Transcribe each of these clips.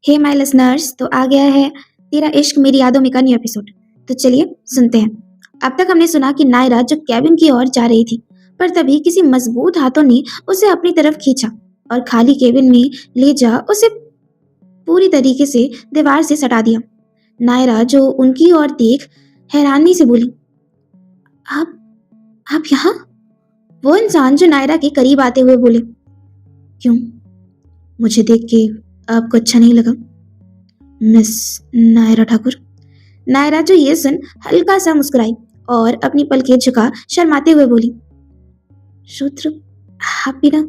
Hey my listeners, तो आ गया है तेरा इश्क मेरी यादों में का न्यू एपिसोड। तो चलिए सुनते हैं। अब तक हमने सुना कि नायरा जो कैबिन की ओर जा रही थी, पर तभी किसी मजबूत हाथों ने उसे अपनी तरफ खींचा और खाली कैबिन में ले जा उसे पूरी तरीके से दीवार से सटा दिया। नायरा जो उनकी ओर देख हैरानी से बोली, आप आप यहाँ? वो इंसान जो नायरा के करीब आते हुए बोले, क्यों, मुझे देख के आपको अच्छा नहीं लगा मिस नायरा ठाकुर? नायरा जो ये सुन हल्का सा मुस्कुराई और अपनी पलकें झुका शर्माते हुए बोली, रुद्र, आप भी ना,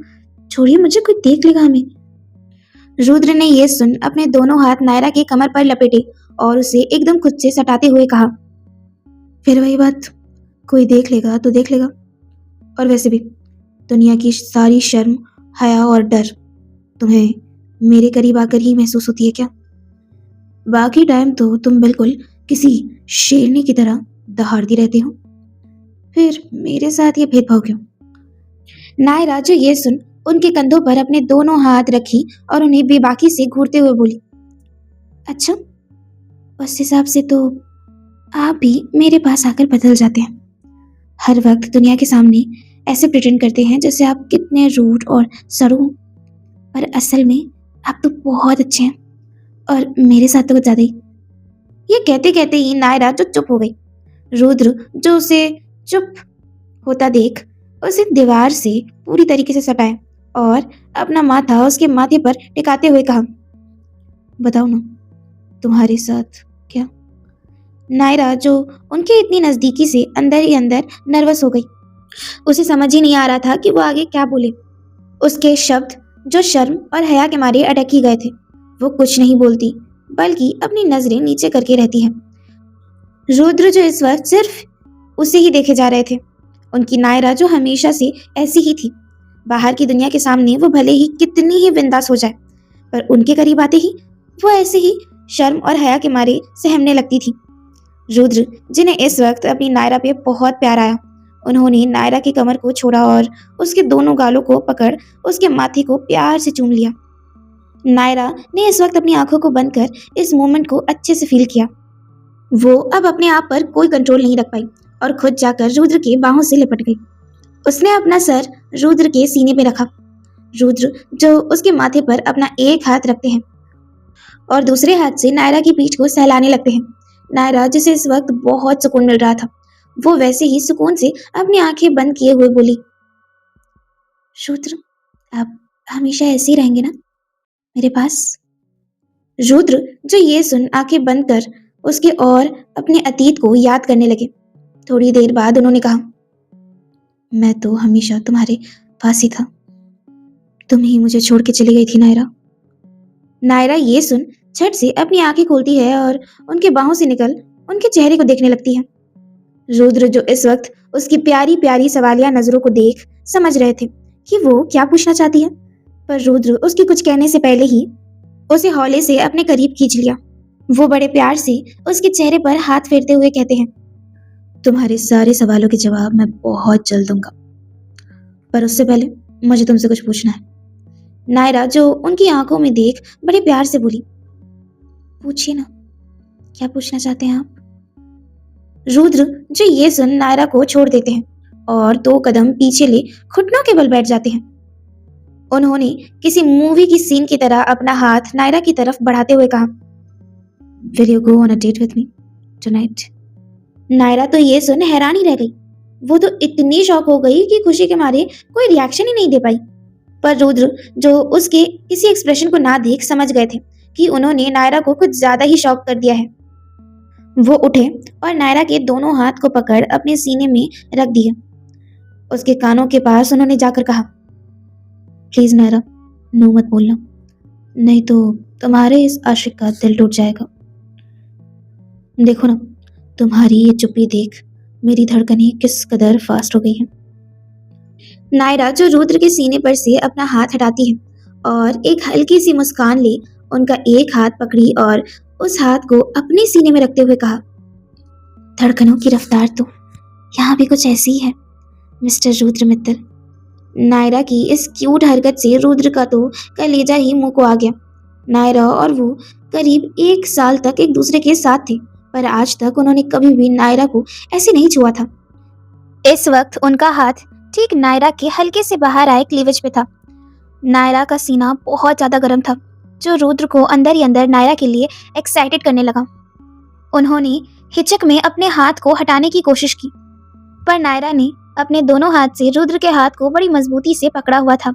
छोड़िए, मुझे कोई देख लेगा हमें। रुद्र ने ये सुन अपने दोनों हाथ नायरा के कमर पर लपेटे और उसे एकदम खुद से सटाते हुए कहा, फिर वही बात, कोई देख लेगा तो देख लेगा, और वैसे भी दुनिया की सारी शर्म, हया और डर तुम्हें मेरे करीब आकर ही महसूस होती है क्या? बाकी टाइम तो तुम बिल्कुल किसी शेरनी की तरह दहाड़ती रहती हो, फिर मेरे साथ ये भेदभाव क्यों? नायरा जो ये सुन उनके कंधों पर अपने दोनों हाथ रखी और उन्हें बेबाकी से घूरते हुए बोली, अच्छा, उस हिसाब से तो आप भी मेरे पास आकर बदल जाते हैं। हर वक्त दुनिया के सामने ऐसे प्रिटेंड करते हैं जैसे आप कितने रूड और सड़ू हो, पर असल में आप तो बहुत अच्छे हैं, और मेरे साथ तो कुछ ज्यादा ही। ये कहते कहते ही नायरा जो चुप हो गई। रुद्र जो उसे चुप होता देख उसे दीवार से पूरी तरीके से सटाया और अपना माथा उसके माथे पर टिकाते हुए कहा, बताओ ना, तुम्हारे साथ क्या? नायरा जो उनके इतनी नजदीकी से अंदर ही अंदर नर्वस हो गई। उसे समझ ही नहीं आ रहा था कि वो आगे क्या बोले। उसके शब्द जो शर्म और हया के मारे अटक ही गए थे। वो कुछ नहीं बोलती, बल्कि अपनी नजरें नीचे करके रहती है। रुद्र जो इस वक्त सिर्फ उसे ही देखे जा रहे थे। उनकी नायरा जो हमेशा से ऐसी ही थी। बाहर की दुनिया के सामने वो भले ही कितनी ही बिंदास हो जाए, पर उनके करीब आते ही वो ऐसे ही शर्म और हया के मारे सहमने लगती थी। रुद्र जिन्हें इस वक्त अपनी नायरा पे बहुत प्यार आया, उन्होंने नायरा की कमर को छोड़ा और उसके दोनों गालों को पकड़ उसके माथे को प्यार से चूम लिया। नायरा ने इस वक्त अपनी आंखों को बंद कर इस मोमेंट को अच्छे से फील किया। वो अब अपने आप पर कोई कंट्रोल नहीं रख पाई और खुद जाकर रुद्र के बाहों से लिपट गई। उसने अपना सर रुद्र के सीने पे रखा। रुद्र जो उसके माथे पर अपना एक हाथ रखते हैं और दूसरे हाथ से नायरा की पीठ को सहलाने लगते हैं। नायरा जिसे इस वक्त बहुत सुकून मिल रहा था, वो वैसे ही सुकून से अपनी आंखें बंद किए हुए बोली, रुद्र, आप हमेशा ऐसे ही रहेंगे ना मेरे पास? रुद्र जो ये सुन आंखें बंद कर उसके और अपने अतीत को याद करने लगे। थोड़ी देर बाद उन्होंने कहा, मैं तो हमेशा तुम्हारे पास ही था, तुम ही मुझे छोड़ के चली गई थी नायरा। नायरा ये सुन झट से अपनी आंखें खोलती है और उनके बाहों से निकल उनके चेहरे को देखने लगती है। रुद्र जो इस वक्त उसकी प्यारी प्यारी सवालिया नजरों को देख समझ रहे थे कि वो क्या पूछना चाहती है, पर रुद्र उसके कुछ कहने से पहले ही उसे हौले से अपने करीब खींच लिया। वो बड़े प्यार से उसके चेहरे पर हाथ फेरते हुए कहते हैं, तुम्हारे सारे सवालों के जवाब मैं बहुत जल्द दूंगा, पर उससे पहले मुझे तुमसे कुछ पूछना है। नायरा जो उनकी आंखों में देख बड़े प्यार से बोली, पूछिए ना, क्या पूछना चाहते हैं आप? रुद्र जो ये सुन नायरा को छोड़ देते हैं और 2 कदम पीछे ले घुटनों के बल बैठ जाते हैं। उन्होंने किसी मूवी की सीन की तरह अपना हाथ नायरा की तरफ बढ़ाते हुए कहा, Will you go on a date with me tonight? Naira तो ये सुन हैरान ही रह गई। वो तो इतनी शॉक हो गई कि खुशी के मारे कोई रिएक्शन ही नहीं दे पाई। पर रुद्र जो उसके किसी एक्सप्रेशन को ना देख समझ गए थे कि उन्होंने नायरा को कुछ ज्यादा ही शॉक कर दिया है। वो उठे और नायरा के दोनों हाथ को पकड़ अपने सीने में रख दिए। उसके कानों के पास उन्होंने जाकर कहा, प्लीज नायरा, नो मत बोलना, नहीं तो तुम्हारे इस आशिक का दिल टूट जाएगा। देखो ना, तुम्हारी ये चुप्पी देख मेरी धड़कनें किस कदर फास्ट हो गई हैं। नायरा जो रुद्र के सीने पर से अपना हाथ हटाती है और एक हल्की सी मुस्कान ले उनका एक हाथ पकड़ी और उस हाथ को अपने सीने में रखते हुए कहा, धड़कनों की रफ्तार तो यहाँ भी कुछ ऐसी ही है मिस्टर रुद्र मित्तल। नायरा की इस क्यूट हरकत से रुद्र का तो कलेजा ही मुंह को आ गया। नायरा और वो करीब 1 साल तक एक दूसरे के साथ थे, पर आज तक उन्होंने कभी भी नायरा को ऐसे नहीं छुआ था। इस वक्त उनका हाथ ठीक नायरा के हल्के से बाहर आए क्लीवेज पे था। नायरा का सीना बहुत ज्यादा गर्म था, जो रुद्र को अंदर ही अंदर नायरा के लिए एक्साइटेड करने लगा। उन्होंने हिचक में अपने हाथ को हटाने की कोशिश की, पर नायरा ने अपने दोनों हाथ से रुद्र के हाथ को बड़ी मजबूती से पकड़ा हुआ था।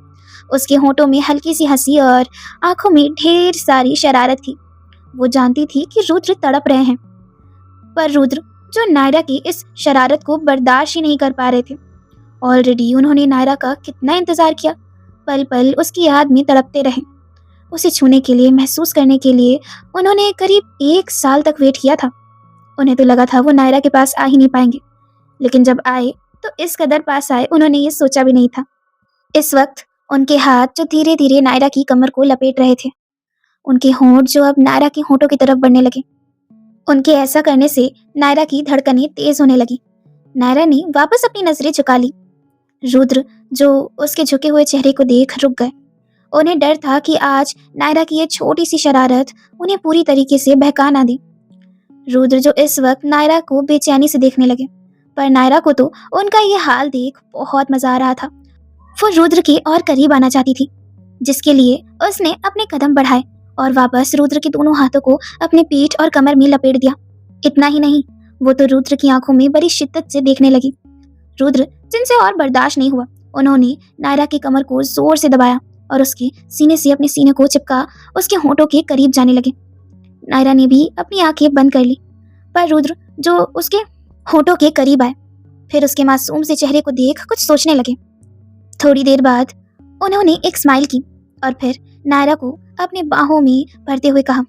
उसके होंठों में हल्की सी हंसी और आंखों में ढेर सारी शरारत थी। वो जानती थी कि रुद्र तड़प रहे हैं, पर रुद्र जो नायरा की इस शरारत को बर्दाश्त ही नहीं कर पा रहे थे। ऑलरेडी उन्होंने नायरा का कितना इंतजार किया, पल पल उसकी याद में तड़पते रहे। उसे छूने के लिए, महसूस करने के लिए उन्होंने करीब 1 साल तक वेट किया था। उन्हें तो लगा था वो नायरा के पास आ ही नहीं पाएंगे, लेकिन जब आए तो इस कदर पास आए उन्होंने ये सोचा भी नहीं था। इस वक्त उनके हाथ जो धीरे धीरे नायरा की कमर को लपेट रहे थे, उनके होंठ जो अब नायरा के होंठों की तरफ बढ़ने लगे। उनके ऐसा करने से नायरा की धड़कनें तेज होने लगी। नायरा ने वापस अपनी नजरें झुका ली। रुद्र जो उसके झुके हुए चेहरे को देख रुक गए। उन्हें डर था कि आज नायरा की ये छोटी सी शरारत उन्हें पूरी तरीके से बहका ना दे। रुद्र जो इस वक्त नायरा को बेचैनी से देखने लगे, पर नायरा को तो उनका ये हाल देख बहुत मजा आ रहा था। वो रुद्र के और करीब आना चाहती थी, जिसके लिए उसने अपने कदम बढ़ाए और वापस रुद्र के दोनों हाथों को अपने पीठ और कमर में लपेट दिया। इतना ही नहीं, वो तो रुद्र की आंखों में बड़ी शिद्दत से देखने लगी। रुद्र जिनसे और बर्दाश्त नहीं हुआ, उन्होंने नायरा की कमर को जोर से दबाया और उसके सीने से अपने सीने को चिपका उसके होंठों के करीब जाने लगे। नायरा ने भी अपनी आंखें बंद कर ली, पर रुद्र जो उसके होंठों के करीब आए, फिर उसके मासूम से चेहरे को देख कुछ सोचने लगे। थोड़ी देर बाद उन्होंने एक स्माइल की और फिर नायरा को अपने बाहों में भरते हुए कहा,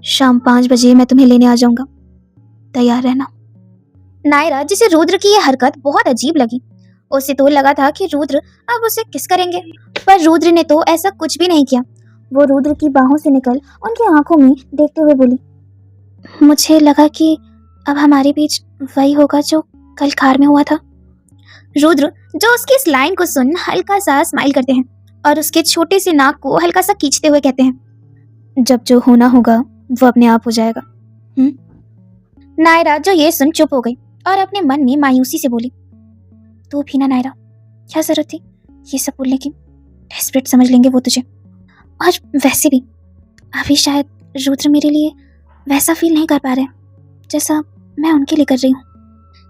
शाम 5 बजे मैं तुम्हें लेने आ जाऊंगा, तैयार रहना। नायरा जिसे रुद्र की यह हरकत बहुत अजीब लगी, उसे तो लगा था कि रुद्र अब उसे किस करेंगे, पर रुद्र ने तो ऐसा कुछ भी नहीं किया। वो रुद्र की बाहों से निकल उनकी आंखों में देखते हुए बोली, मुझे लगा कि अब हमारे बीच वही होगा जो कल कार में हुआ था। रुद्र जो उसकी इस लाइन को सुन हल्का सा स्माइल करते हैं और उसके छोटे से नाक को हल्का सा खींचते हुए कहते हैं, जब जो होना होगा वो अपने आप हो जाएगा। नायरा जो ये सुन चुप हो गई और अपने मन में मायूसी से बोली, तू भी ना नायरा, क्या जरूरत थी ये सब बोलने की, डेस्परेट समझ लेंगे वो तुझे। और वैसे भी अभी शायद रुद्र मेरे लिए वैसा फील नहीं कर पा रहे जैसा मैं उनके लिए कर रही हूँ।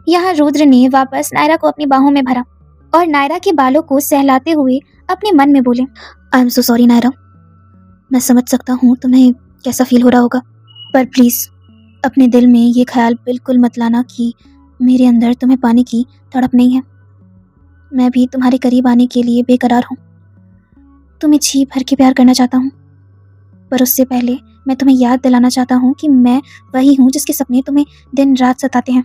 यहाँ रुद्र ने वापस नायरा को अपनी बाहों में भरा और नायरा के बालों को सहलाते हुए अपने मन में बोले, I am so sorry Naira, मैं समझ सकता हूँ तुम्हें कैसा फील हो रहा होगा, पर प्लीज अपने दिल में ये ख्याल बिल्कुल मत लाना कि मेरे अंदर तुम्हें पाने की तड़प नहीं है। मैं भी तुम्हारे करीब आने के लिए बेकरार हूँ, तुम्हें जी भर के प्यार करना चाहता हूँ, पर उससे पहले मैं तुम्हें याद दिलाना चाहता हूँ कि मैं वही हूँ जिसके सपने तुम्हें दिन रात सताते हैं।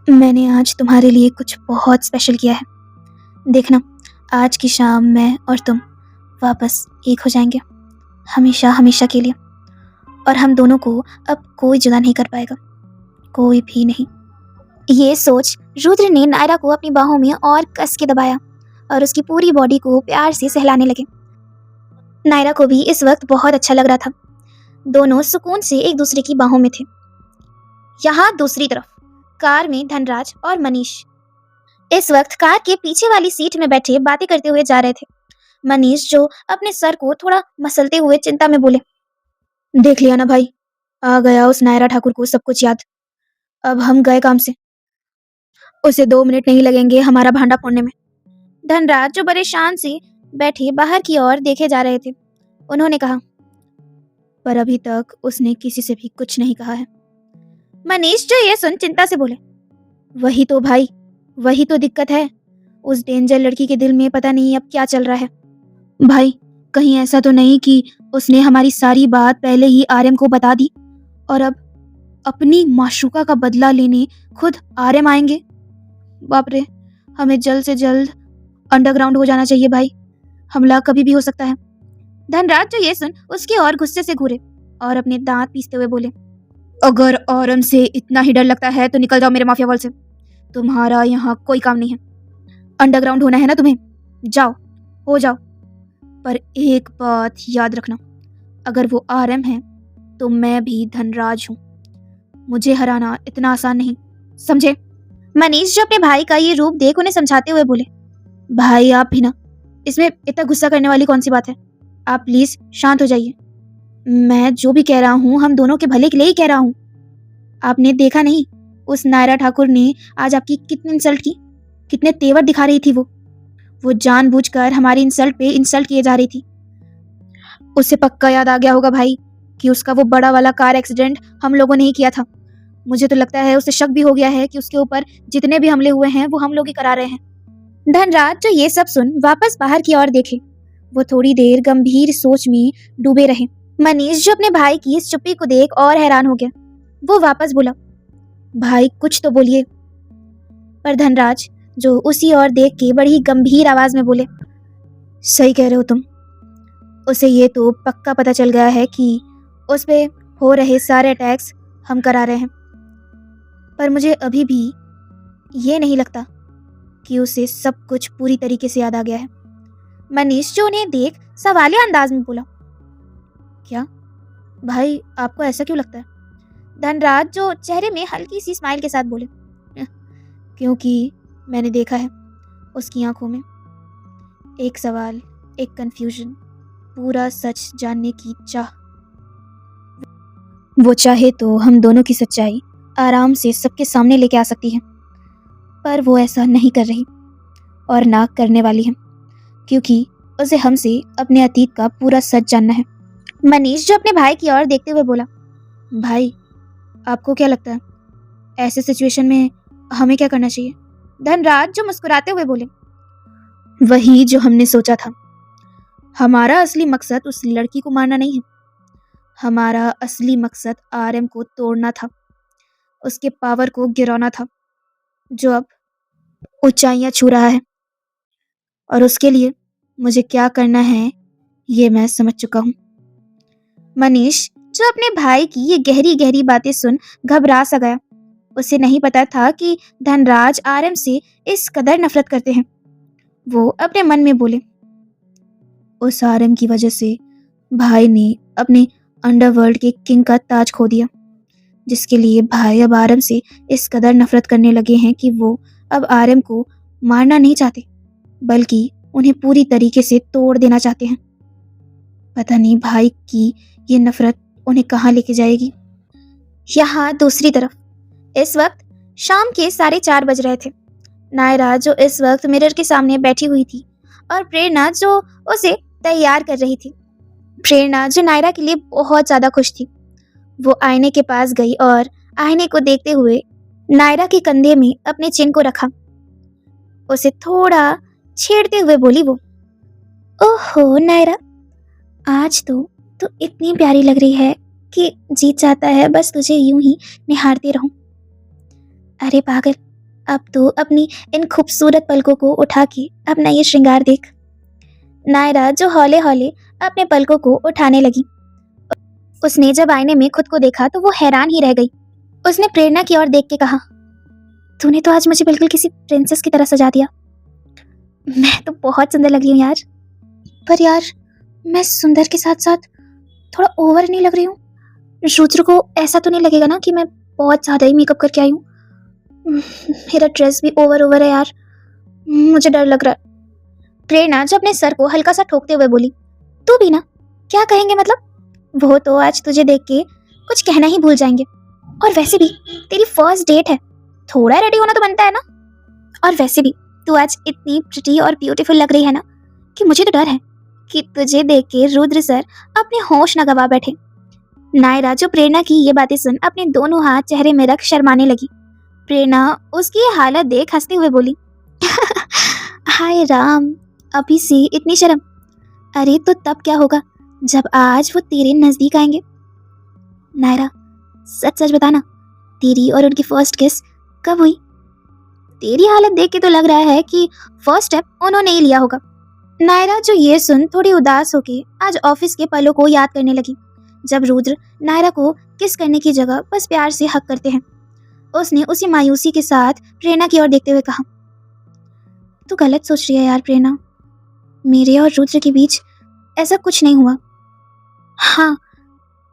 मैंने आज तुम्हारे लिए कुछ बहुत स्पेशल किया है। देखना, आज की शाम मैं और तुम वापस एक हो जाएंगे, हमेशा हमेशा के लिए, और हम दोनों को अब कोई जुदा नहीं कर पाएगा, कोई भी नहीं। ये सोच रुद्र ने नायरा को अपनी बाहों में और कस के दबाया और उसकी पूरी बॉडी को प्यार से सहलाने लगे। नायरा को भी इस वक्त बहुत अच्छा लग रहा था। दोनों सुकून से एक दूसरे की बाहों में थे। यहाँ दूसरी तरफ कार में धनराज और मनीष इस वक्त कार के पीछे वाली सीट में बैठे बातें करते हुए जा रहे थे। मनीष जो अपने सर को थोड़ा मसलते हुए चिंता में बोले, देख लिया ना भाई, आ गया उस नायरा ठाकुर को सब कुछ याद। अब हम गए काम से, उसे 2 मिनट नहीं लगेंगे हमारा भांडा फोड़ने में। धनराज जो परेशान से बैठे बाहर की ओर देखे जा रहे थे, उन्होंने कहा, पर अभी तक उसने किसी से भी कुछ नहीं कहा है। मनीष जो ये सुन चिंता से बोले, वही तो भाई, वही तो दिक्कत है, उस डेंजर लड़की के दिल में पता नहीं अब क्या चल रहा है। भाई कहीं ऐसा तो नहीं कि उसने हमारी सारी बात पहले ही आर्यम को बता दी और अब अपनी माशूका का बदला लेने खुद आर्यम आएंगे। बाप रे, हमें जल्द से जल्द अंडरग्राउंड हो जाना चाहिए भाई, हमला कभी भी हो सकता है। धनराज जो ये सुन उसके और गुस्से से घूरे और अपने दांत पीसते हुए बोले, अगर आर्यम से इतना ही डर लगता है तो निकल जाओ मेरे माफिया वर्ल्ड से, तुम्हारा यहाँ कोई काम नहीं है। अंडरग्राउंड होना है ना तुम्हें, जाओ हो जाओ, पर एक बात याद रखना, अगर वो आरएम है तो मैं भी धनराज हूँ। मुझे हराना इतना आसान नहीं, समझे? मनीष जो अपने भाई का ये रूप देख उन्हें समझाते हुए बोले। भाई आप भी ना, इसमें इतना गुस्सा करने वाली कौन सी बात है? आप प्लीज शांत हो जाइए। मैं जो भी कह रहा हूँ हम दोनों के भले के लिए ही कह रहा हूँ। आपने देखा नहीं उस नायरा ठाकुर ने आज आपकी कितनी इंसल्ट की, कितने तेवर दिखा रही थी वो जानबूझकर हमारी इंसल्ट पे इंसल्ट किए जा रही थी। उसे पक्का याद आ गया होगा भाई कि उसका वो बड़ा वाला कार एक्सीडेंट हम लोगों ने ही किया था। मुझे तो लगता है उसे शक भी हो गया है कि उसके ऊपर जितने भी हमले हुए हैं वो हम लोग ही करा रहे हैं। धनराज जो ये सब सुन वापस बाहर की ओर देखे। वो थोड़ी देर गंभीर सोच में डूबे रहे। मनीष जो अपने भाई की इस चुप्पी को देख और हैरान हो गया। वो वापस बोला, भाई कुछ तो बोलिए। पर धनराज जो उसी ओर देख के बड़ी गंभीर आवाज में बोले, सही कह रहे हो तुम। उसे ये तो पक्का पता चल गया है कि उस पे हो रहे सारे अटैक्स हम करा रहे हैं, पर मुझे अभी भी ये नहीं लगता कि उसे सब कुछ पूरी तरीके से याद आ गया है। मनीष जो उन्हें देख सवालिया अंदाज में बोला। क्या भाई, आपको ऐसा क्यों लगता है? धनराज जो चेहरे में हल्की सी स्माइल के साथ बोले, क्योंकि मैंने देखा है उसकी आंखों में एक सवाल, एक कंफ्यूजन, पूरा सच जानने की चाह। वो चाहे तो हम दोनों की सच्चाई आराम से सबके सामने लेके आ सकती है, पर वो ऐसा नहीं कर रही और ना करने वाली है, क्योंकि उसे हमसे अपने अतीत का पूरा सच जानना है। मनीष जो अपने भाई की ओर देखते हुए बोला, भाई आपको क्या लगता है ऐसे सिचुएशन में हमें क्या करना चाहिए? धनराज जो मुस्कुराते हुए बोले, वही जो हमने सोचा था। हमारा असली मकसद उस लड़की को मारना नहीं है, हमारा असली मकसद आरएम को तोड़ना था, उसके पावर को गिराना था, जो अब ऊंचाइयां छू रहा है। और उसके लिए मुझे क्या करना है ये मैं समझ चुका हूँ। मनीष जो अपने भाई की ये गहरी गहरी बातें सुन घबरा सा गया। उसे नहीं पता था कि धनराज आरएम से इस कदर नफरत करते हैं। वो अपने मन में बोले, उस आरएम की वजह से भाई ने अपने अंडरवर्ल्ड के किंग का ताज खो दिया, जिसके लिए भाई अब आरएम से इस कदर नफरत करने लगे हैं कि वो अब आरएम को मारना नहीं चाहते, बल्कि उन्हें पूरी तरीके से तोड़ देना चाहते हैं। पता नहीं भाई की ये नफरत उन्हें कहाँ लेके जाएगी। यहाँ दूसरी तरफ इस वक्त शाम के 4:30 बज रहे थे। नायरा जो इस वक्त मिरर के सामने बैठी हुई थी और प्रेरणा जो उसे तैयार कर रही थी। प्रेरणा जो नायरा के लिए बहुत ज्यादा खुश थी। वो आईने के पास गई और आईने को देखते हुए नायरा के कंधे में अपने चिन को रखा। उसे थोड़ा छेड़ते हुए बोली वो, ओहो नायरा, आज तो तू इतनी प्यारी लग रही है कि जी चाहता है बस तुझे यूं ही निहारती रहूं। अरे पागल, अब तो अपनी इन खूबसूरत पलकों को उठा के अपना ये श्रृंगार देख। नायरा जो हौले हौले अपने पलकों को उठाने लगी। उसने जब आईने में खुद को देखा तो वो हैरान ही रह गई। उसने प्रेरणा की ओर देख के कहा, तूने तो आज मुझे बिल्कुल किसी प्रिंसेस की तरह सजा दिया। मैं तो बहुत सुंदर लगी हूँ यार। पर यार, मैं सुंदर के साथ साथ थोड़ा ओवर नहीं लग रही हूँ? रुद्र को ऐसा तो नहीं लगेगा ना कि मैं बहुत ज्यादा ही मेकअप करके आई हूँ? मेरा ड्रेस भी ओवर है यार, मुझे डर लग रहा है। प्रेरणा जो अपने सर को हल्का सा ठोकते हुए बोली, तू भी ना, क्या कहेंगे मतलब? वो तो आज तुझे देख के कुछ कहना ही भूल जाएंगे। और वैसे भी तेरी फर्स्ट डेट है, थोड़ा रेडी होना तो बनता है ना। और वैसे भी तू आज इतनी प्रिटी और ब्यूटीफुल लग रही है ना कि मुझे तो डर है कि तुझे देख के रुद्र सर अपने होश न गवा बैठे। नायरा जो प्रेरणा की ये बातें सुन अपने दोनों हाथ चेहरे में रख शर्माने लगी। प्रेरणा उसकी ये हालत देख हंसते हुए बोली, हाय राम, अभी से इतनी शर्म? अरे तो तब क्या होगा जब आज वो तेरे नजदीक आएंगे। नायरा सच सच बताना, तेरी और उनकी फर्स्ट किस कब हुई? तेरी हालत देख के तो लग रहा है कि फर्स्ट स्टेप उन्होंने ही लिया होगा। नायरा जो ये सुन थोड़ी उदास होके आज ऑफिस के पलों को याद करने लगी, जब रुद्र नायरा को किस करने की जगह बस प्यार से हक करते हैं। उसने उसी मायूसी के साथ प्रेरणा की ओर देखते हुए कहा, तू गलत सोच रही है यार प्रेरणा, मेरे और रुद्र के बीच ऐसा कुछ नहीं हुआ। हाँ,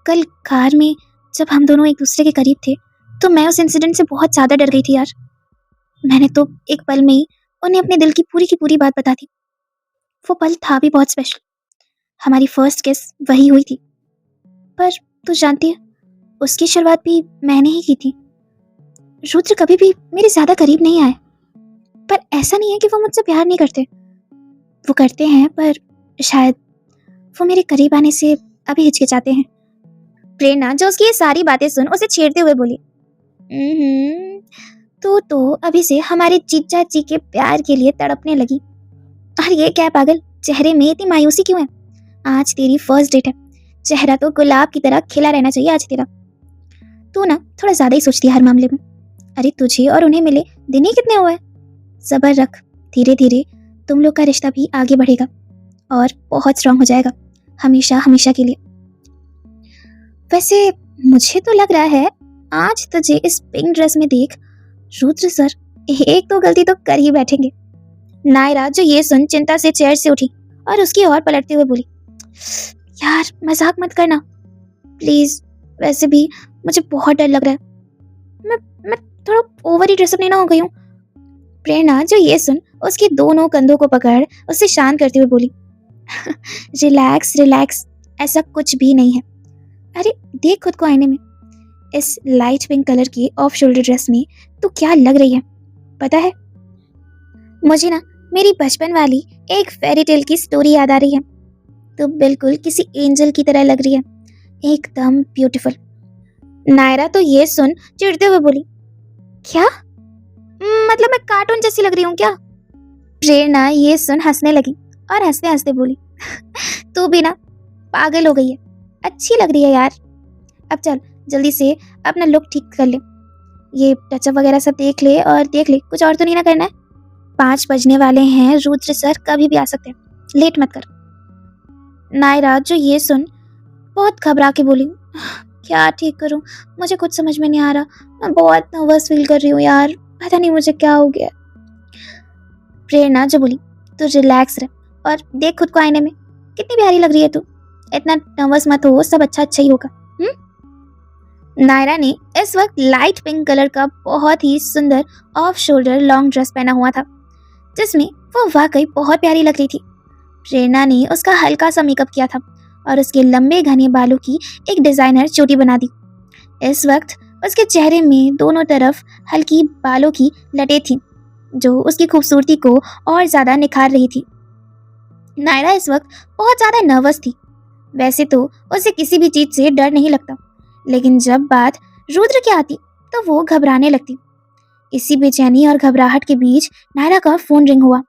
कल कार में जब हम दोनों एक दूसरे के करीब थे तो मैं उस इंसिडेंट से बहुत ज़्यादा डर गई थी यार। मैंने तो एक पल में ही उन्हें अपने दिल की पूरी बात बता दी। वो पल था भी बहुत स्पेशल। हमारी फर्स्ट किस वही हुई थी। पर तू जानती है, उसकी शुरुआत भी मैंने ही की थी। रुद्र कभी भी मेरे ज़्यादा करीब नहीं आए। पर ऐसा नहीं है कि वो मुझसे प्यार नहीं करते। वो करते हैं, पर शायद वो मेरे करीब आने से अभी हिचकिचाते हैं। प्रेरणा, जो उसकी ये सारी बातें सुन, उसे छेड़ते हुए बोली, तो अभी से हमारे जीजा जी के प्यार के लिए तड़पने लगी। और ये क्या पागल, चेहरे में इतनी मायूसी क्यों है? आज तेरी फर्स्ट डेट है, चेहरा तो गुलाब की तरह खिला रहना चाहिए आज तेरा। तू ना थोड़ा ज्यादा ही सोचती है हर मामले में। अरे तुझे और उन्हें मिले दिन ही कितने हुए? सब्र रख, धीरे धीरे तुम लोग का रिश्ता भी आगे बढ़ेगा और बहुत स्ट्रांग हो जाएगा, हमेशा हमेशा के लिए। वैसे मुझे तो लग रहा है आज तुझे इस पिंक ड्रेस में देख रुद्र सर एक तो गलती तो कर ही बैठेंगे। नायरा, जो ये सुन चिंता से चेयर से उठी और उसकी ओर पलटते हुए बोली, यार मजाक मत करना प्लीज। वैसे भी मुझे बहुत डर लग रहा है। मैं थोड़ा ओवर ही ड्रेसअप नहीं ना हो गई हूँ। प्रेरणा, जो ये सुन उसके दोनों कंधों को पकड़ उसे शांत करते हुए बोली, रिलैक्स रिलैक्स, ऐसा कुछ भी नहीं है। अरे देख खुद को आईने में, इस लाइट पिंक कलर की ऑफ शोल्डर ड्रेस में तू क्या लग रही है पता है? मुझे ना मेरी बचपन वाली एक फेरी टेल की स्टोरी याद आ रही है। तू बिल्कुल किसी एंजल की तरह लग रही है, एकदम ब्यूटीफुल। नायरा तो ये सुन चिढ़ते हुए बोली, क्या मतलब मैं कार्टून जैसी लग रही हूँ क्या? प्रेरणा ये सुन हंसने लगी और हंसते हंसते बोली, तू भी ना पागल हो गई है, अच्छी लग रही है यार। अब चल जल्दी से अपना लुक ठीक कर ले, ये टचअप वगैरह सब देख ले और देख ले कुछ और तो नहीं ना करना है। 5 बजने वाले हैं, रुद्र सर कभी भी आ सकते हैं, लेट मत कर। नायरा, जो ये सुन बहुत घबरा के बोली, क्या ठीक करूं, मुझे कुछ समझ में नहीं आ रहा, मैं बहुत नर्वस फील कर रही हूँ यार, पता नहीं मुझे क्या हो गया। प्रेरणा जो बोली, तू रिलैक्स रह और देख खुद को आईने में, कितनी प्यारी लग रही है तू, इतना नर्वस मत हो, सब अच्छा ही होगा। नायरा ने इस वक्त लाइट पिंक कलर का बहुत ही सुंदर ऑफ शोल्डर लॉन्ग ड्रेस पहना हुआ था, जिसमें वो वाकई बहुत प्यारी लग रही थी। प्रेरणा ने उसका हल्का सा मेकअप किया था और उसके लंबे घने बालों की एक डिजाइनर चोटी बना दी। इस वक्त उसके चेहरे में दोनों तरफ हल्की बालों की लटें थीं, जो उसकी खूबसूरती को और ज्यादा निखार रही थी। नायरा इस वक्त बहुत ज्यादा नर्वस थी। वैसे तो उसे किसी भी चीज से डर नहीं लगता, लेकिन जब बात रुद्र की आती तो वो घबराने लगती। इसी बेचैनी और घबराहट के बीच नायरा का फोन रिंग हुआ।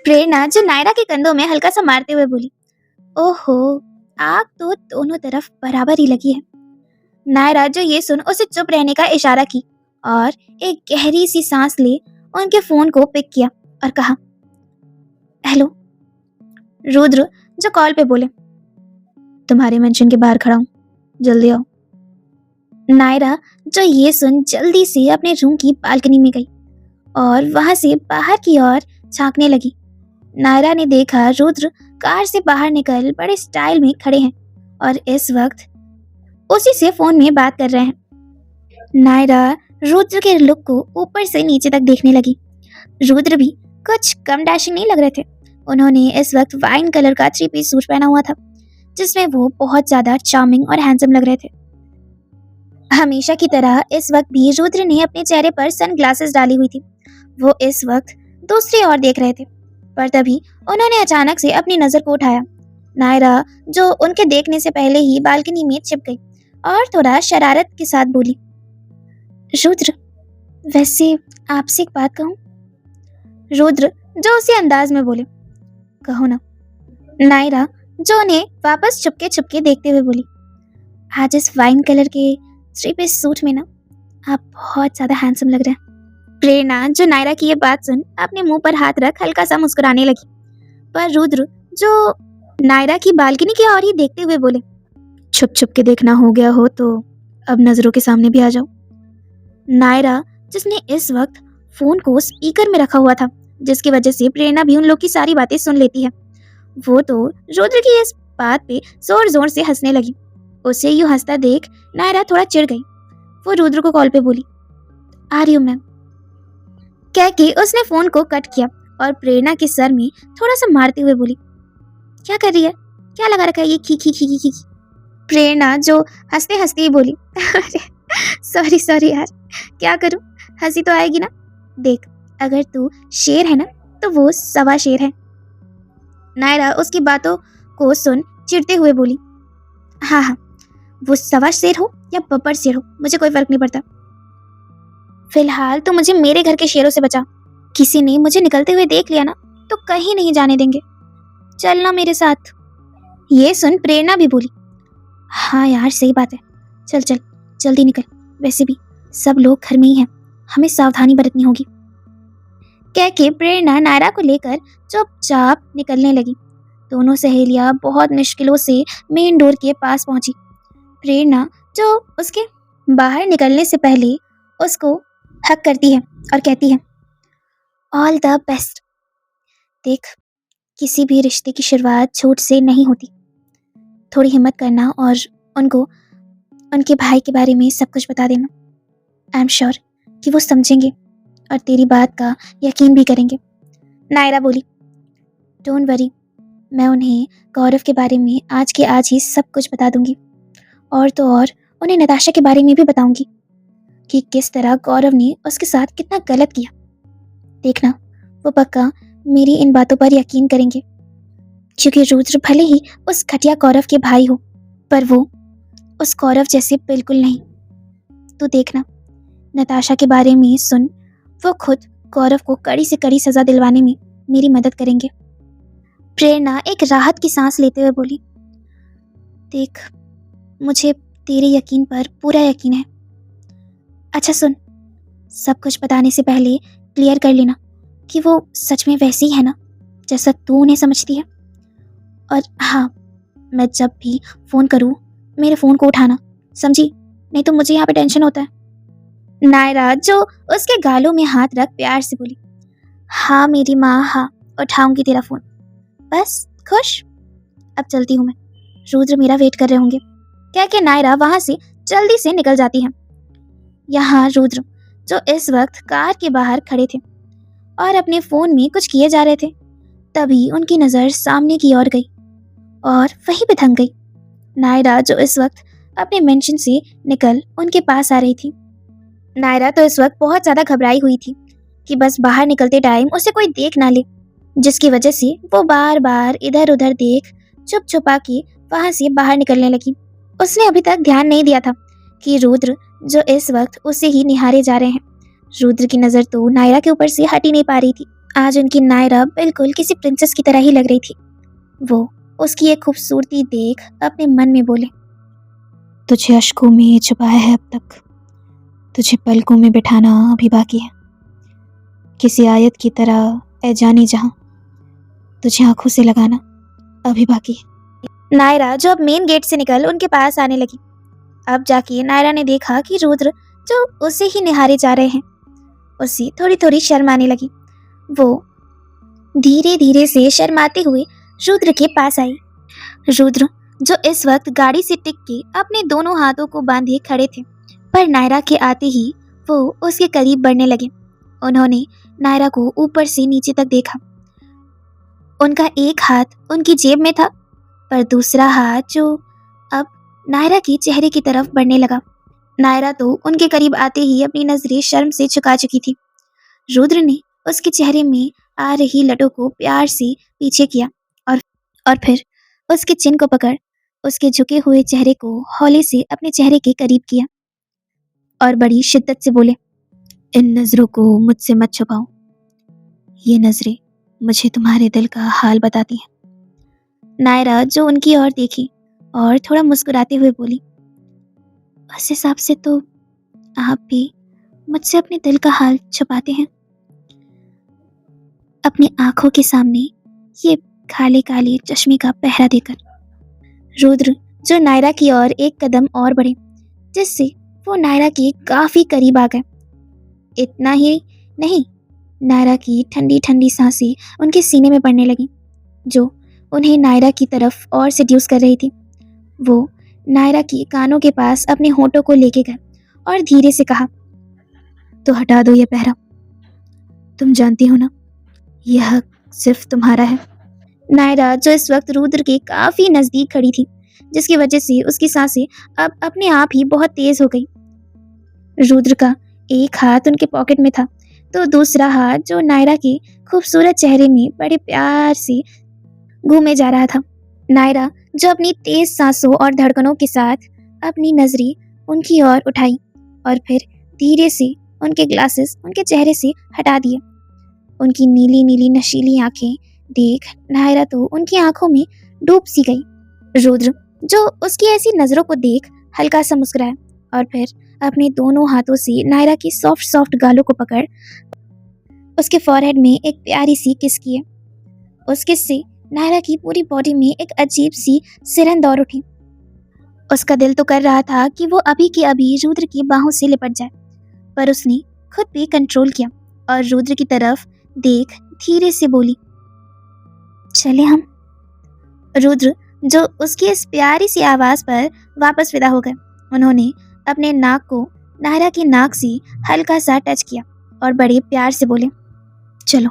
प्रेरणा, जो नायरा के कंधों में हल्का सा मारते हुए बोली, ओहो, आग तो दोनों तरफ बराबर ही लगी है। नायरा, जो ये सुन उसे चुप रहने का इशारा की और एक गहरी सी सांस ले उनके फोन को पिक किया और कहा, हेलो। रुद्र, जो कॉल पे बोले, तुम्हारे मेंशन के बाहर खड़ा हूँ, जल्दी आओ। नायरा, जो ये सुन जल्दी से अपने रूम की बालकनी में गई और वहां से बाहर की ओर झांकने लगी। नायरा ने देखा रुद्र कार से बाहर निकल बड़े स्टाइल में खड़े हैं और इस वक्त उसी से फोन में बात कर रहे हैं। नायरा रुद्र के लुक को ऊपर से नीचे तक देखने लगी। रुद्र भी कुछ कम डैशिंग नहीं लग रहे थे। उन्होंने इस वक्त वाइन कलर का 3 पीस सूट पहना हुआ था, जिसमें वो बहुत ज्यादा चार्मिंग और हैंडसम लग रहे थे। हमेशा की तरह इस वक्त भी रुद्र ने अपने चेहरे पर सनग्लासेस डाली हुई थी। वो इस वक्त दूसरी ओर देख रहे थे, पर तभी उन्होंने अचानक से अपनी नजर को उठाया। नायरा, जो उनके देखने से पहले ही बालकनी में छिप गई और थोड़ा शरारत के साथ बोली, रुद्र, वैसे आपसे एक बात कहूं? रुद्र, जो उसी अंदाज में बोले, कहो ना। नायरा, जो उन्हें वापस छुपके देखते हुए बोली, आज इस वाइन कलर के 3 पीस सूट में ना आप बहुत ज्यादा हैंडसम लग रहे हैं। प्रेरणा, जो नायरा की ये बात सुन अपने मुंह पर हाथ रख हल्का सा मुस्कुराने लगी, पर रुद्र, जो नायरा की बालकनी की ओर ही देखते हुए बोले, छुप के देखना हो गया हो तो अब नजरों के सामने भी आ जाओ। नायरा, जिसने इस वक्त फोन को स्पीकर में रखा हुआ था, जिसकी वजह से प्रेरणा भी उन लोग की सारी बातें सुन लेती है। वो तो रुद्र की इस बात पे जोर जोर से हंसने लगी। उसे यूं हंसता देख नायरा थोड़ा चिढ़ गई। वो रुद्र को कॉल पे बोली, आ रही हूं मैम, कह के उसने फोन को कट किया और प्रेरणा के सर में थोड़ा सा मारते हुए बोली, क्या कर रही है, क्या लगा रखा है ये खी खी खी खी खी। प्रेरणा जो हंसते हंसते ही बोली, अरे सॉरी सॉरी यार, क्या करूं, हंसी तो आएगी ना। देख, अगर तू शेर है ना तो वो सवा शेर है। नायरा उसकी बातों को सुन चिढ़ते हुए बोली, हाँ हाँ, वो सवा शेर हो या बब्बर शेर हो, मुझे कोई फर्क नहीं पड़ता। फिलहाल तो मुझे मेरे घर के शेरों से बचा। किसी ने मुझे निकलते हुए देख लिया ना तो कहीं नहीं जाने देंगे। चलना मेरे साथ। ये सुन प्रेरणा भी बोली, हाँ यार सही बात है, चल चल जल्दी निकल, वैसे भी सब लोग घर में ही हैं, हमें सावधानी बरतनी होगी। कह के प्रेरणा नायरा को लेकर चुपचाप निकलने लगी। दोनों सहेलियां बहुत मुश्किलों से मेन डोर के पास पहुंची। प्रेरणा जो उसके बाहर निकलने से पहले उसको हक करती है और कहती है, ऑल द बेस्ट। देख, किसी भी रिश्ते की शुरुआत झूठ से नहीं होती। थोड़ी हिम्मत करना और उनको उनके भाई के बारे में सब कुछ बता देना। आई एम श्योर कि वो समझेंगे और तेरी बात का यकीन भी करेंगे। नायरा बोली, डोंट वरी, मैं उन्हें गौरव के बारे में आज के आज ही सब कुछ बता दूंगी। और तो और उन्हें नताशा के बारे में भी बताऊंगी कि किस तरह गौरव ने उसके साथ कितना गलत किया। देखना, वो पक्का मेरी इन बातों पर यकीन करेंगे, क्योंकि रुद्र भले ही उस घटिया गौरव के भाई हो, पर वो उस गौरव जैसे बिल्कुल नहीं। तू देखना, नताशा के बारे में सुन, वो खुद गौरव को कड़ी से कड़ी सजा दिलवाने में मेरी मदद करेंगे। प्रेरणा एक राहत की सांस लेते हुए बोली, देख, मुझे तेरे यकीन पर पूरा यकीन है। अच्छा सुन, सब कुछ बताने से पहले क्लियर कर लेना कि वो सच में वैसी है ना जैसा तू उन्हें समझती है। और हाँ, मैं जब भी फोन करूँ मेरे फोन को उठाना, समझी, नहीं तो मुझे यहाँ पे टेंशन होता है। नायरा जो उसके गालों में हाथ रख प्यार से बोली, हाँ मेरी माँ, हाँ उठाऊंगी तेरा फोन, बस खुश। अब चलती हूँ मैं, रुद्र मेरा वेट कर रहे होंगे। कह के नायरा वहां से जल्दी से निकल जाती है। यहाँ रुद्र जो इस वक्त कार के बाहर खड़े थे और अपने फोन में कुछ किए जा रहे थे, तभी उनकी नजर सामने की ओर गई और वहीं पे थम गई। नायरा जो इस वक्त अपने मेंशन से निकल उनके पास आ रही थी। नायरा तो इस वक्त बहुत ज्यादा घबराई हुई थी कि बस बाहर निकलते टाइम उसे कोई देख ना ले, जिसकी वजह से वो बार बार इधर उधर देख चुप छुपा के वहां से बाहर निकलने लगी। उसने अभी तक ध्यान नहीं दिया था कि रुद्र जो इस वक्त उसे ही निहारे जा रहे हैं। रुद्र की नजर तो नायरा के ऊपर से हट ही नहीं पा रही थी। आज उनकी नायरा बिल्कुल किसी प्रिंसेस की तरह ही लग रही थी। वो उसकी एक खूबसूरती देख अपने मन में बोले, तुझे अश्कों में छुपाया है अब तक, तुझे पलकों में बिठाना अभी बाकी है। किसी आयत की तरह ए जाने जहां, तुझे आंखों से लगाना अभी बाकी है। नायरा जो अब मेन गेट से निकल उनके पास आने लगी। अब जाके नायरा ने देखा कि रुद्र जो उसे ही निहारे जा रहे हैं, उसे थोड़ी थोड़ी शर्म आने लगी। वो धीरे धीरे से शर्माते हुए रुद्र के पास आई। रुद्र जो इस वक्त गाड़ी से टिक के अपने दोनों हाथों को बांधे खड़े थे, पर नायरा के आते ही वो उसके करीब बढ़ने लगे। उन्होंने नायरा को ऊपर से नीचे तक देखा। उनका एक हाथ उनकी जेब में था, पर दूसरा हाथ जो अब नायरा के चेहरे की तरफ बढ़ने लगा। नायरा तो उनके करीब आते ही अपनी नजरें शर्म से झुका चुकी थी। रुद्र ने उसके चेहरे में आ रही लटों को प्यार से पीछे किया और फिर उसके चिन को पकड़ उसके झुके हुए चेहरे को हौले से अपने चेहरे के करीब किया और बड़ी शिद्दत से बोले, इन नजरों को मुझसे मत छुपाओ, ये नजरें मुझे तुम्हारे दिल का हाल बताती हैं। नायरा जो उनकी ओर देखी और थोड़ा मुस्कुराते हुए बोली, उस हिसाब से तो आप भी मुझसे अपने दिल का हाल छुपाते हैं। अपनी आंखों के सामने ये काले काले चश्मे का पहरा देकर। रुद्र जो नायरा की ओर एक कदम और बढ़े, जिससे वो नायरा के काफी करीब आ गए। इतना ही नहीं, नायरा की ठंडी ठंडी सांसें उनके सीने में पड़ने लगी, जो उन्हें नायरा की तरफ और सेड्यूस कर रही थी। वो नायरा की कानों के पास अपने होठों को लेके गए और धीरे से कहा, तो हटा दो ये पहरा। तुम जानती हो ना, यह हक सिर्फ तुम्हारा है। नायरा, जो इस वक्त रुद्र के काफी नजदीक खड़ी थी, जिसकी वजह से उसकी सांसें अब अपने आप ही बहुत तेज हो गई। रुद्र का एक हाथ उनके पॉकेट में था, तो दूसरा हाथ जो नायरा के खूबसूरत चेहरे में बड़े प्यार से घूमे जा रहा था। नायरा, जो अपनी तेज सांसों और धड़कनों के साथ अपनी नजरें उनकी ओर उठाई और फिर धीरे से उनके ग्लासेस उनके चेहरे से हटा दिए। उनकी नीली नीली नशीली आंखें देख नायरा तो उनकी आंखों में डूब सी गई। रुद्र, जो उसकी ऐसी नजरों को देख हल्का सा मुस्कुराया और फिर अपने दोनों हाथों से नायरा की सॉफ्ट सॉफ्ट गालों को पकड़ उसके फॉरहेड में एक प्यारी सी किस किए। उस किस से नायरा की पूरी बॉडी में एक अजीब सी सिरन दौड़ उठी। उसका दिल तो कर रहा था कि वो अभी के अभी रुद्र की बाहों से लिपट जाए, पर उसने खुद पे कंट्रोल किया और रुद्र की तरफ देख धीरे से बोली, चले हम। रुद्र, जो उसकी इस प्यारी सी आवाज पर वापस विदा हो गए, उन्होंने अपने नाक को नायरा की नाक से हल्का सा टच किया और बड़े प्यार से बोले, चलो।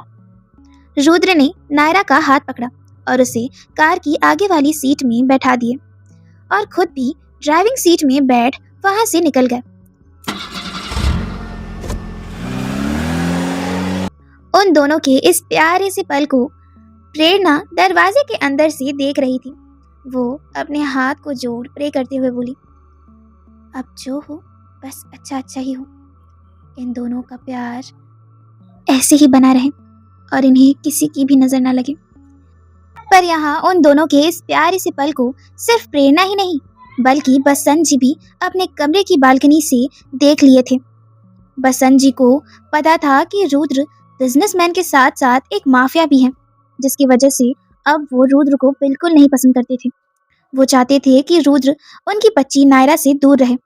रुद्र ने नायरा का हाथ पकड़ा और उसे कार की आगे वाली सीट में बैठा दिए और खुद भी ड्राइविंग सीट में बैठ वहां से निकल गए। उन दोनों के इस प्यारे से पल को प्रेरणा दरवाजे के अंदर से देख रही थी। वो अपने हाथ को जोड़ प्रे करते हुए बोली, अब जो हो बस अच्छा अच्छा ही हो। इन दोनों का प्यार ऐसे ही बना रहे और इन्हें किसी की भी नजर ना लगे। पर यहाँ उन दोनों के इस प्यारे से पल को सिर्फ प्रेरणा ही नहीं, बल्कि बसंत जी भी अपने कमरे की बालकनी से देख लिए थे। बसंत जी को पता था कि रुद्र बिजनेसमैन के साथ साथ एक माफिया भी है, जिसकी वजह से अब वो रुद्र को बिल्कुल नहीं पसंद करते थे। वो चाहते थे कि रुद्र उनकी बच्ची नायरा से दूर रहे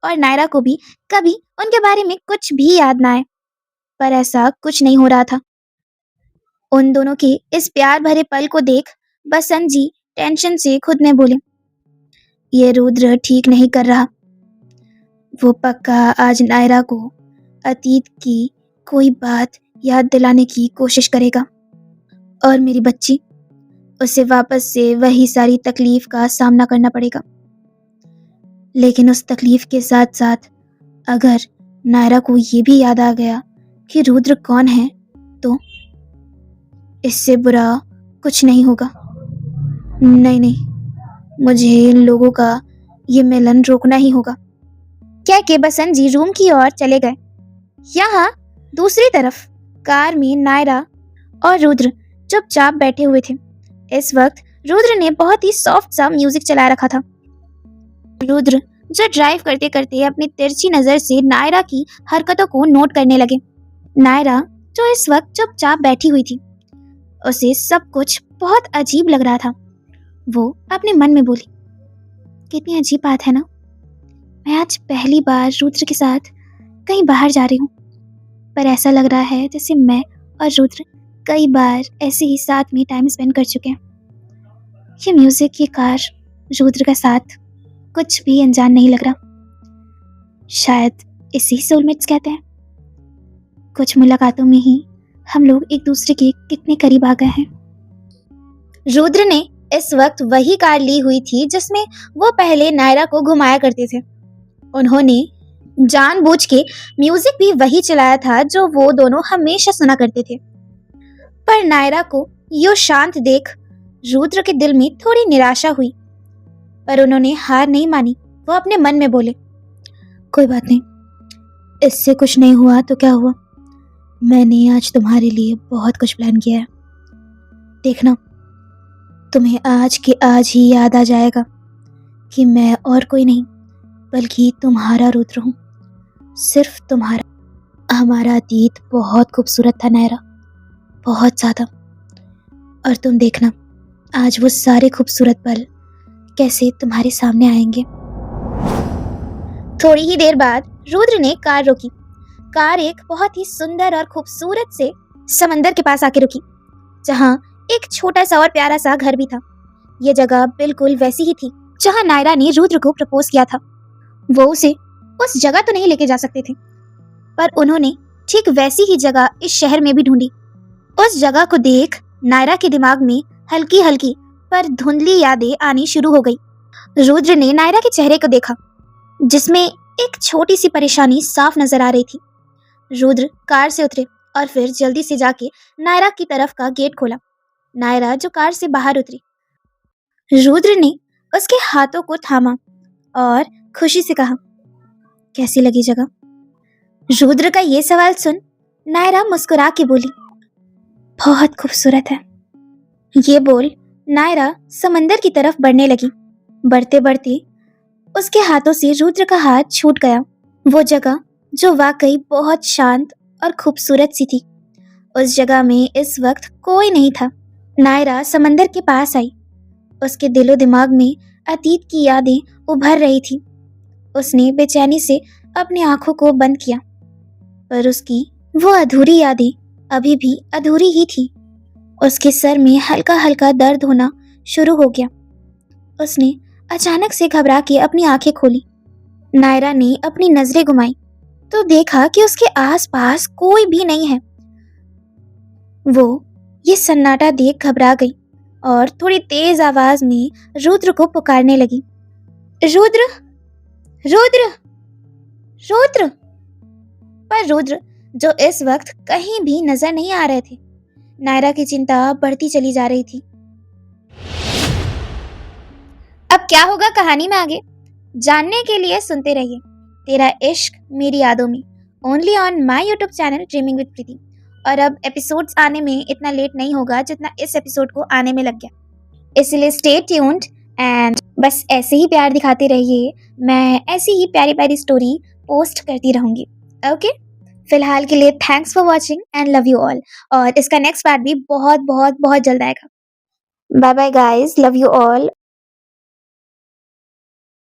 और नायरा को भी कभी उनके बारे में कुछ भी याद ना आए, पर ऐसा कुछ नहीं हो रहा था। उन दोनों के इस प्यार भरे पल को देख बसंत जी टेंशन से खुद ने बोले, ये रुद्र ठीक नहीं कर रहा। वो पक्का आज नायरा को अतीत की कोई बात याद दिलाने की कोशिश करेगा और मेरी बच्ची, उसे वापस से वही सारी तकलीफ का सामना करना पड़ेगा। लेकिन उस तकलीफ के साथ साथ अगर नायरा को ये भी याद आ गया कि रुद्र कौन है, तो इससे बुरा कुछ नहीं होगा। नहीं नहीं, मुझे इन लोगों का ये मिलन रोकना ही होगा। कह के बसंत जी रूम की ओर चले गए। यहाँ दूसरी तरफ कार में नायरा और रुद्र चुपचाप बैठे हुए थे। इस वक्त रुद्र ने बहुत ही सॉफ्ट सा म्यूजिक चला रखा था। रुद्र, जो ड्राइव करते करते अपनी तिरछी नजर से नायरा की हरकतों को नोट करने लगे। नायरा, जो इस वक्त चुपचाप बैठी हुई थी, उसे सब कुछ बहुत अजीब लग रहा था। वो अपने मन में बोली, कितनी अजीब बात है ना, मैं आज पहली बार रुद्र के साथ कहीं बाहर जा रही हूँ, पर ऐसा लग रहा है जैसे मैं और रुद्र कई बार ऐसे ही साथ में टाइम स्पेंड कर चुके हैं। ये म्यूजिक, ये कार, रुद्र का साथ, कुछ भी अनजान नहीं लग रहा। शायद इसी सोलमेट्स कहते हैं। कुछ मुलाकातों में ही हम लोग एक दूसरे के कितने करीब आ गए हैं। रुद्र ने इस वक्त वही कार ली हुई थी जिसमें वो पहले नायरा को घुमाया करते थे। उन्होंने जानबूझ के म्यूजिक भी वही चलाया था जो वो दोनों हमेशा सुना करते थे। पर नायरा को यूं शांत देख रुद्र के दिल में थोड़ी निराशा हुई, पर उन्होंने हार नहीं मानी। वो अपने मन में बोले, कोई बात नहीं, इससे कुछ नहीं हुआ तो क्या हुआ, मैंने आज तुम्हारे लिए बहुत कुछ प्लान किया है। देखना, तुम्हें आज के आज ही याद आ जाएगा कि मैं और कोई नहीं बल्कि तुम्हारा रुद्र हूँ, सिर्फ तुम्हारा। हमारा अतीत बहुत खूबसूरत था नायरा, बहुत ज़्यादा। और तुम देखना आज वो सारे खूबसूरत पल कैसे तुम्हारे सामने आएंगे। थोड़ी ही देर बाद रुद्र ने कार रोकी। कार एक बहुत ही सुंदर और खूबसूरत से समंदर के पास आके रुकी, जहाँ एक छोटा सा और प्यारा सा घर भी था। ये जगह बिल्कुल वैसी ही थी जहाँ नायरा ने रुद्र को प्रपोज किया था। वो उसे उस जगह तो नहीं लेके जा सकते थे, पर उन्होंने ठीक वैसी ही जगह इस शहर में भी ढूंढी। उस जगह को देख नायरा के दिमाग में हल्की हल्की पर धुंधली यादें आनी शुरू हो गई। रुद्र ने नायरा के चेहरे को देखा, जिसमें एक छोटी सी परेशानी साफ नजर आ रही थी। रुद्र कार से उतरे और फिर जल्दी से जाके नायरा की तरफ का गेट खोला। नायरा जो कार से बाहर उतरी, रुद्र ने उसके हाथों को थामा और खुशी से कहा, कैसी लगी जगह? रुद्र का ये सवाल सुन नायरा मुस्कुरा के बोली, बहुत खूबसूरत है। ये बोल नायरा समंदर की तरफ बढ़ने लगी। बढ़ते बढ़ते उसके हाथों से रुद्र का हाथ छूट गया। वो जगह जो वाकई बहुत शांत और खूबसूरत सी थी, उस जगह में इस वक्त कोई नहीं था। नायरा समंदर के पास आई। उसके दिलो दिमाग में अतीत की यादें उभर रही थी। उसने बेचैनी से अपनी आंखों को बंद किया, पर उसकी वो अधूरी यादें अभी भी अधूरी ही थी। उसके सर में हल्का हल्का दर्द होना शुरू हो गया। उसने अचानक से घबरा के अपनी आंखें खोली। नायरा ने अपनी नजरें घुमाई तो देखा कि उसके आसपास कोई भी नहीं है। वो ये सन्नाटा देख घबरा गई और थोड़ी तेज आवाज में रुद्र को पुकारने लगी, रुद्र, रुद्र, रुद्र। पर रुद्र जो इस वक्त कहीं भी नजर नहीं आ रहे थे। नायरा की चिंता बढ़ती चली जा रही थी। अब क्या होगा कहानी में आगे जानने के लिए सुनते रहिए तेरा इश्क मेरी यादों में, only on my YouTube channel dreaming with Preeti. और अब एपिसोड्स आने में इतना लेट नहीं होगा जितना इस एपिसोड को आने में लग गया, इसलिए स्टे ट्यून्ड एंड बस ऐसे ही प्यार दिखाते रहिए। मैं ऐसी ही प्यारी प्यारी स्टोरी पोस्ट करती रहूंगी। ओके, फिलहाल के लिए thanks for watching and love you all. और इसका नेक्स्ट पार्ट भी बहुत बहुत बहुत जल्द आएगा। Bye bye guys, love you all.